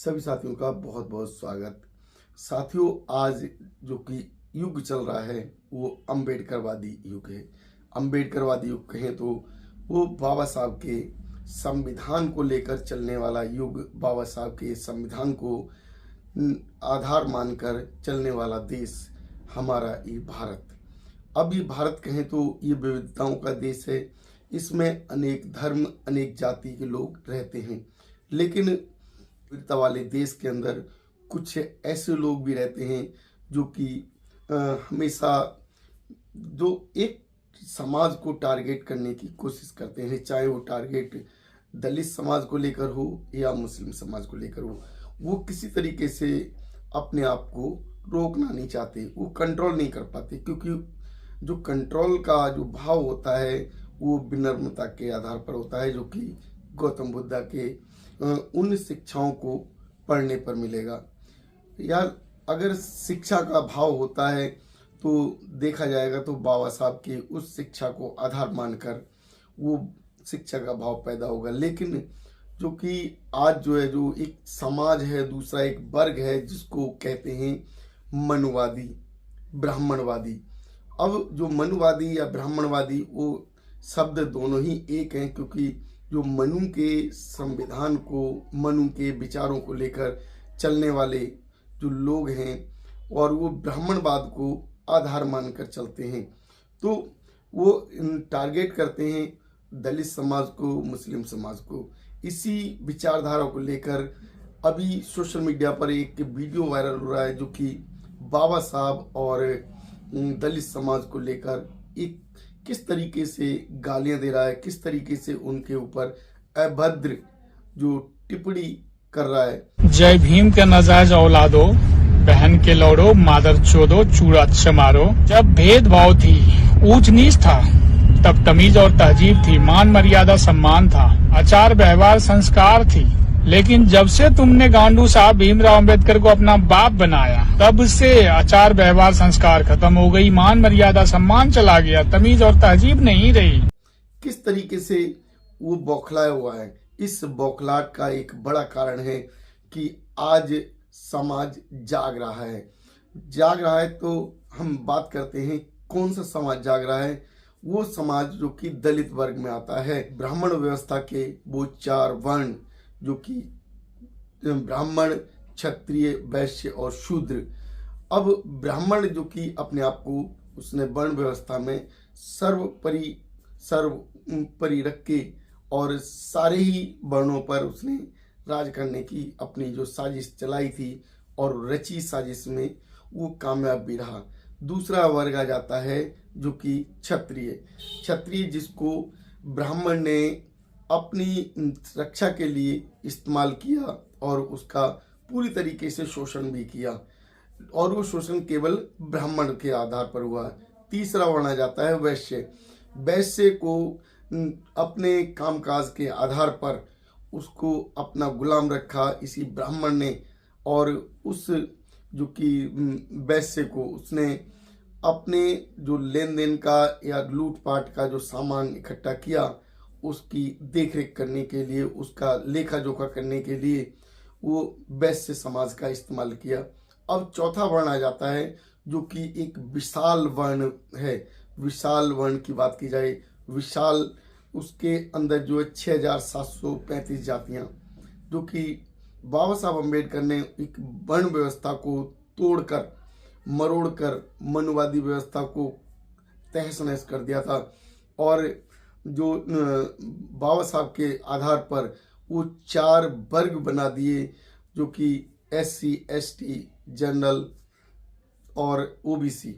सभी साथियों का बहुत बहुत स्वागत। साथियों, आज जो कि युग चल रहा है वो अम्बेडकरवादी युग है। अम्बेडकरवादी युग कहें तो वो बाबा साहब के संविधान को लेकर चलने वाला युग, बाबा साहब के संविधान को आधार मानकर चलने वाला देश हमारा ये भारत। अब ये भारत कहें तो ये विविधताओं का देश है। इसमें अनेक धर्म, अनेक जाति के लोग रहते हैं, लेकिन विविधता वाले देश के अंदर कुछ ऐसे लोग भी रहते हैं जो कि हमेशा जो एक समाज को टारगेट करने की कोशिश करते हैं, चाहे वो टारगेट दलित समाज को लेकर हो या मुस्लिम समाज को लेकर हो। वो किसी तरीके से अपने आप को रोकना नहीं चाहते, वो कंट्रोल नहीं कर पाते, क्योंकि जो कंट्रोल का जो भाव होता है वो विनम्रता के आधार पर होता है, जो कि गौतम बुद्ध के उन शिक्षाओं को पढ़ने पर मिलेगा। यार, अगर शिक्षा का भाव होता है तो देखा जाएगा तो बाबा साहब के उस शिक्षा को आधार मानकर वो शिक्षा का भाव पैदा होगा। लेकिन जो कि आज जो है, जो एक समाज है, दूसरा एक वर्ग है जिसको कहते हैं मनुवादी, ब्राह्मणवादी। अब जो मनुवादी या ब्राह्मणवादी वो शब्द दोनों ही एक हैं, क्योंकि जो मनु के संविधान को, मनु के विचारों को लेकर चलने वाले जो लोग हैं और वो ब्राह्मणवाद को आधार मानकर चलते हैं, तो वो टारगेट करते हैं दलित समाज को, मुस्लिम समाज को। इसी विचारधारा को लेकर अभी सोशल मीडिया पर एक वीडियो वायरल हो रहा है, जो कि बाबा साहब और दलित समाज को लेकर एक किस तरीके से गालियां दे रहा है, किस तरीके से उनके ऊपर अभद्र जो टिप्पणी कर रहा है। जय भीम के नाजायज औलादो, बहन के लौड़ो, मादर चोदो, चूड़ा चमारो। जब भेदभाव थी, ऊंच नीच था, तब तमीज और तहजीब थी, मान मर्यादा सम्मान था, आचार व्यवहार संस्कार थी। लेकिन जब से तुमने गांडू साहब भीमराव अंबेडकर को अपना बाप बनाया, तब से आचार व्यवहार संस्कार खत्म हो गई, मान मर्यादा सम्मान चला गया, तमीज और तहजीब नहीं रही। किस तरीके से वो बौखलाया हुआ है। इस बौखलाहट का एक बड़ा कारण है कि आज समाज जाग रहा है। तो हम बात करते हैं कौन सा समाज जाग रहा है। वो समाज जो कि दलित वर्ग में आता है। ब्राह्मण व्यवस्था के वो 4 वर्ण, जो कि ब्राह्मण, क्षत्रिय, वैश्य और शूद्र। अब ब्राह्मण जो कि अपने आप को उसने वर्ण व्यवस्था में सर्वोपरि रख के और सारे ही वर्णों पर उसने राज करने की अपनी जो साजिश चलाई थी और रची साजिश में वो कामयाब भी रहा। दूसरा वर्ग आ जाता है जो कि क्षत्रिय, जिसको ब्राह्मण ने अपनी रक्षा के लिए इस्तेमाल किया और उसका पूरी तरीके से शोषण भी किया, और वो शोषण केवल ब्राह्मण के आधार पर हुआ। तीसरा वर्ण आ जाता है वैश्य को अपने कामकाज के आधार पर उसको अपना गुलाम रखा इसी ब्राह्मण ने, और उस जो कि वैश्य को उसने अपने जो लेन देन का या लूटपाट का जो सामान इकट्ठा किया उसकी देखरेख करने के लिए, उसका लेखा जोखा करने के लिए वो वैश्य समाज का इस्तेमाल किया। अब चौथा वर्ण आ जाता है जो कि एक विशाल वर्ण है। विशाल वर्ण की बात की जाए, विशाल उसके अंदर जो है 6735 जातियां, जो कि बाबा साहब अम्बेडकर ने एक वर्ण व्यवस्था को तोड़कर मरोड़कर मनुवादी व्यवस्था को तहस नहस कर दिया था, और जो बाबा साहब के आधार पर वो 4 वर्ग बना दिए, जो कि SC, ST, जनरल और OBC।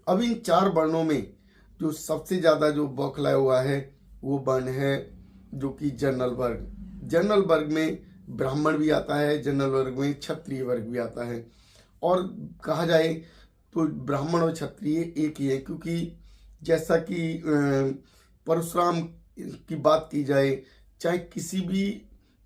अब इन 4 वर्णों में जो सबसे ज़्यादा जो बौखलाया हुआ है वो वर्ण है जो कि जनरल वर्ग। जनरल वर्ग में ब्राह्मण भी आता है, जनरल वर्ग में क्षत्रिय वर्ग भी आता है, और कहा जाए तो ब्राह्मण और क्षत्रिय एक ही है, क्योंकि जैसा कि परशुराम की बात की जाए, चाहे किसी भी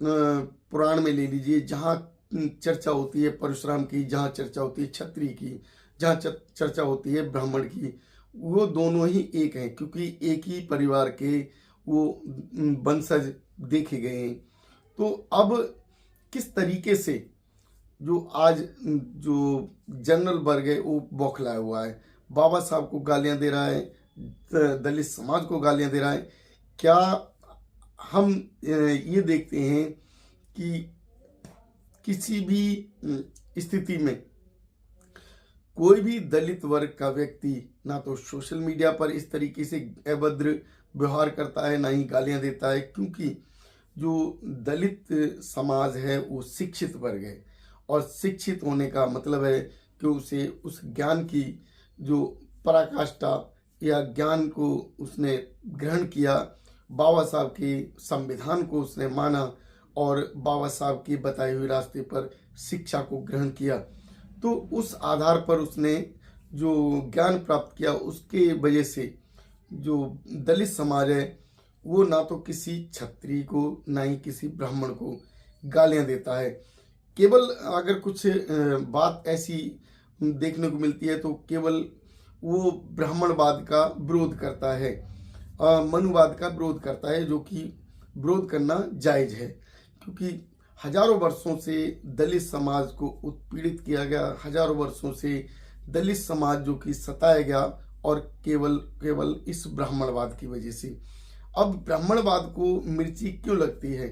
पुराण में ले लीजिए, जहाँ चर्चा होती है परशुराम की, जहाँ चर्चा होती है क्षत्रिय की, जहाँ चर्चा होती है ब्राह्मण की, वो दोनों ही एक हैं, क्योंकि एक ही परिवार के वो वंशज देखे गए हैं। तो अब किस तरीके से जो आज जो जनरल वर्ग है वो बौखलाया हुआ है, बाबा साहब को गालियां दे रहा है, दलित समाज को गालियां दे रहा है। क्या हम ये देखते हैं कि किसी भी स्थिति में कोई भी दलित वर्ग का व्यक्ति ना तो सोशल मीडिया पर इस तरीके से अभद्र व्यवहार करता है, ना ही गालियां देता है, क्योंकि जो दलित समाज है वो शिक्षित वर्ग है और शिक्षित होने का मतलब है कि उसे उस ज्ञान की जो पराकाष्ठा या ज्ञान को उसने ग्रहण किया, बाबा साहब के संविधान को उसने माना और बाबा साहब के बताए हुए रास्ते पर शिक्षा को ग्रहण किया। तो उस आधार पर उसने जो ज्ञान प्राप्त किया, उसके वजह से जो दलित समाज है वो ना तो किसी क्षत्रिय को ना ही किसी ब्राह्मण को गालियां देता है। केवल अगर कुछ बात ऐसी देखने को मिलती है तो केवल वो ब्राह्मणवाद का विरोध करता है, मनुवाद का विरोध करता है, जो कि विरोध करना जायज है, क्योंकि हजारों वर्षों से दलित समाज को उत्पीड़ित किया गया, हजारों वर्षों से दलित समाज जो कि सताया गया, और केवल इस ब्राह्मणवाद की वजह से। अब ब्राह्मणवाद को मिर्ची क्यों लगती है?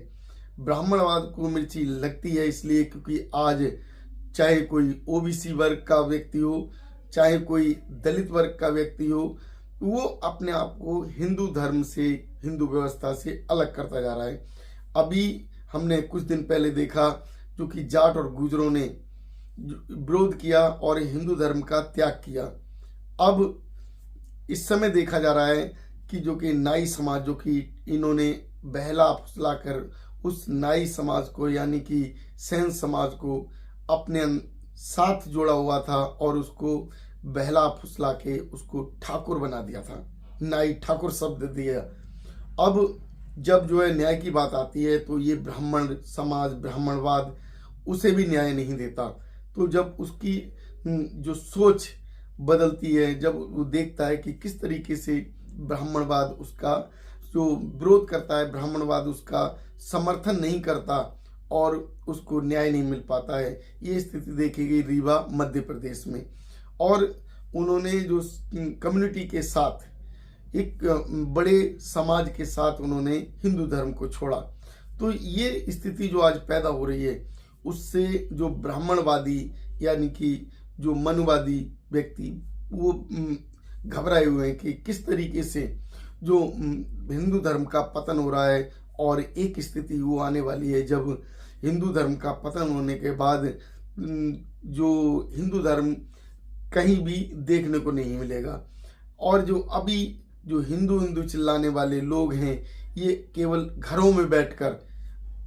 ब्राह्मणवाद को मिर्ची लगती है इसलिए क्योंकि आज चाहे कोई ओबीसी वर्ग का व्यक्ति हो, चाहे कोई दलित वर्ग का व्यक्ति हो, वो अपने आप को हिंदू धर्म से, हिंदू व्यवस्था से अलग करता जा रहा है। अभी हमने कुछ दिन पहले देखा जो कि जाट और गुजरों ने विरोध किया और हिंदू धर्म का त्याग किया। अब इस समय देखा जा रहा है कि जो कि नाई समाज, जो कि इन्होंने बहला फुसला कर उस नाई समाज को यानी कि सेन समाज को अपने साथ जोड़ा हुआ था और उसको बहला फुसला के उसको ठाकुर बना दिया था, नाई ठाकुर शब्द दिया। अब जब जो है न्याय की बात आती है तो ये ब्राह्मण समाज, ब्राह्मणवाद उसे भी न्याय नहीं देता। तो जब उसकी जो सोच बदलती है, जब वो देखता है कि किस तरीके से ब्राह्मणवाद उसका जो विरोध करता है, ब्राह्मणवाद उसका समर्थन नहीं करता और उसको न्याय नहीं मिल पाता है, ये स्थिति देखी गई रीवा मध्य प्रदेश में। और उन्होंने जो कम्युनिटी के साथ, एक बड़े समाज के साथ उन्होंने हिंदू धर्म को छोड़ा। तो ये स्थिति जो आज पैदा हो रही है, उससे जो ब्राह्मणवादी यानी कि जो मनुवादी व्यक्ति वो घबराए हुए हैं कि किस तरीके से जो हिंदू धर्म का पतन हो रहा है। और एक स्थिति वो आने वाली है जब हिंदू धर्म का पतन होने के बाद जो हिंदू धर्म कहीं भी देखने को नहीं मिलेगा, और जो अभी जो हिंदू हिंदू चिल्लाने वाले लोग हैं, ये केवल घरों में बैठकर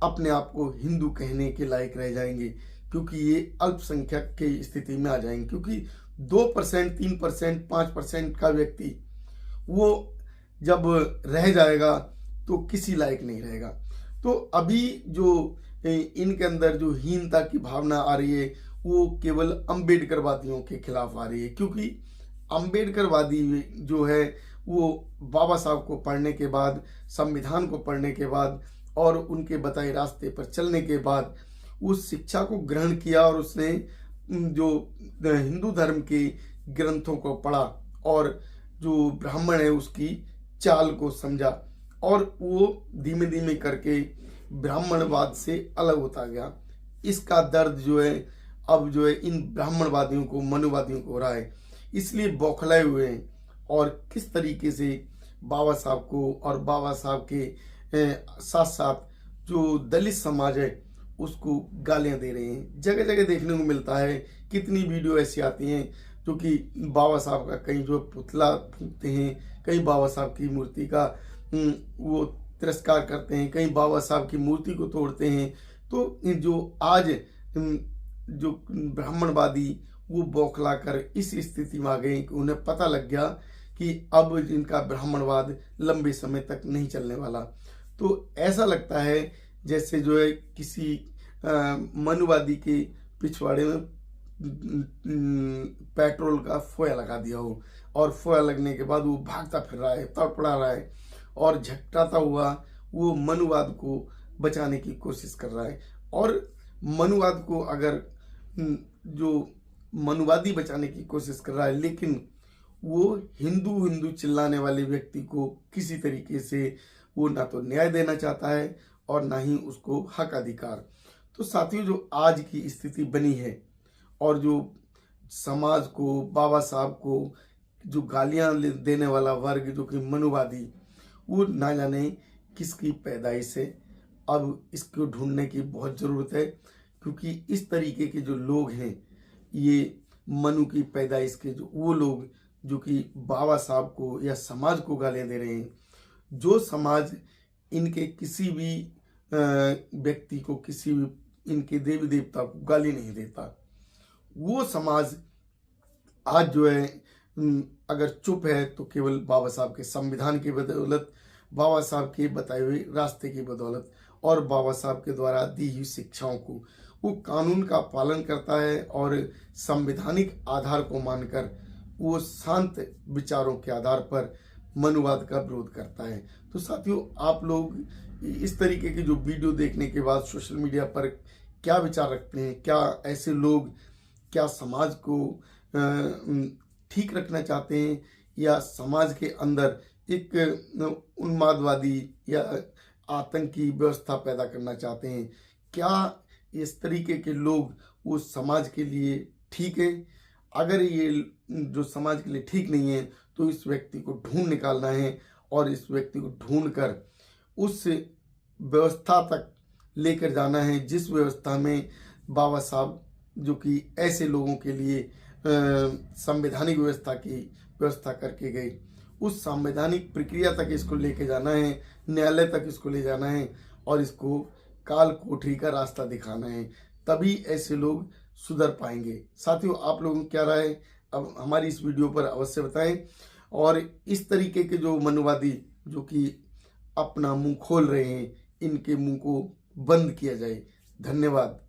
अपने आप को हिंदू कहने के लायक रह जाएंगे, क्योंकि ये अल्पसंख्यक की स्थिति में आ जाएंगे। क्योंकि 2%, 3%, 5% का व्यक्ति वो जब रह जाएगा तो किसी लायक नहीं रहेगा। तो अभी जो इनके अंदर जो हीनता की भावना आ रही है वो केवल अम्बेडकरवादियों के खिलाफ आ रही है, क्योंकि अम्बेडकरवादी जो है वो बाबा साहब को पढ़ने के बाद, संविधान को पढ़ने के बाद और उनके बताए रास्ते पर चलने के बाद उस शिक्षा को ग्रहण किया और उसने जो हिंदू धर्म के ग्रंथों को पढ़ा और जो ब्राह्मण है उसकी चाल को समझा, और वो धीमे धीमे करके ब्राह्मणवाद से अलग होता गया। इसका दर्द जो है अब जो है इन ब्राह्मणवादियों को, मनुवादियों को हो रहा है, इसलिए बौखलाए हुए हैं और किस तरीके से बाबा साहब को और बाबा साहब के साथ साथ जो दलित समाज है उसको गालियां दे रहे हैं। जगह जगह देखने को मिलता है, कितनी वीडियो ऐसी आती हैं जो कि बाबा साहब का कहीं जो पुतला फूंकते हैं, कहीं बाबा साहब की मूर्ति का वो तिरस्कार करते हैं, कहीं बाबा साहब की मूर्ति को तोड़ते हैं। तो जो आज जो ब्राह्मणवादी वो बौखला कर इस स्थिति में आ गए कि उन्हें पता लग गया कि अब इनका ब्राह्मणवाद लंबे समय तक नहीं चलने वाला। तो ऐसा लगता है जैसे जो है किसी मनुवादी के पिछवाड़े में पेट्रोल का फोया लगा दिया हो और फोया लगने के बाद वो भागता फिर रहा है, तड़पड़ा रहा है और झटकाता हुआ वो मनुवाद को बचाने की कोशिश कर रहा है। और मनुवाद को अगर जो मनुवादी बचाने की कोशिश कर रहा है, लेकिन वो हिंदू हिंदू चिल्लाने वाले व्यक्ति को किसी तरीके से वो ना तो न्याय देना चाहता है और ना ही उसको हक अधिकार। तो साथियों, जो आज की स्थिति बनी है और जो समाज को, बाबा साहब को जो गालियां देने वाला वर्ग जो कि मनुवादी, वो ना जाने किसकी पैदाइश है। अब इसको ढूंढने की बहुत ज़रूरत है, क्योंकि इस तरीके के जो लोग हैं, ये मनु की पैदाइश के जो वो लोग जो कि बाबा साहब को या समाज को गालियां दे रहे हैं, जो समाज इनके किसी भी व्यक्ति को, किसी भी इनके देवी देवता को गाली नहीं देता, वो समाज आज जो है अगर चुप है तो केवल बाबा साहब के संविधान की बदौलत, बाबा साहब के बताए हुए रास्ते की बदौलत और बाबा साहब के द्वारा दी हुई शिक्षाओं को वो कानून का पालन करता है और संवैधानिक आधार को मानकर वो शांत विचारों के आधार पर मनुवाद का विरोध करता है। तो साथियों, आप लोग इस तरीके की जो वीडियो देखने के बाद सोशल मीडिया पर क्या विचार रखते हैं? क्या ऐसे लोग क्या समाज को ठीक रखना चाहते हैं या समाज के अंदर एक उन्मादवादी या आतंकी व्यवस्था पैदा करना चाहते हैं? क्या इस तरीके के लोग वो समाज के लिए ठीक है? अगर ये जो समाज के लिए ठीक नहीं है तो इस व्यक्ति को ढूंढ निकालना है और इस व्यक्ति को ढूंढ कर उस व्यवस्था तक लेकर जाना है जिस व्यवस्था में बाबा साहब जो कि ऐसे लोगों के लिए संवैधानिक व्यवस्था की व्यवस्था करके गए, उस संवैधानिक प्रक्रिया तक इसको लेके जाना है, न्यायालय तक इसको ले जाना है और इसको काल कोठरी का रास्ता दिखाना है, तभी ऐसे लोग सुधर पाएंगे। साथियों, आप लोगों की क्या राय है अब हमारी इस वीडियो पर अवश्य बताएं और इस तरीके के जो मनुवादी जो कि अपना मुंह खोल रहे हैं, इनके मुंह को बंद किया जाए। धन्यवाद।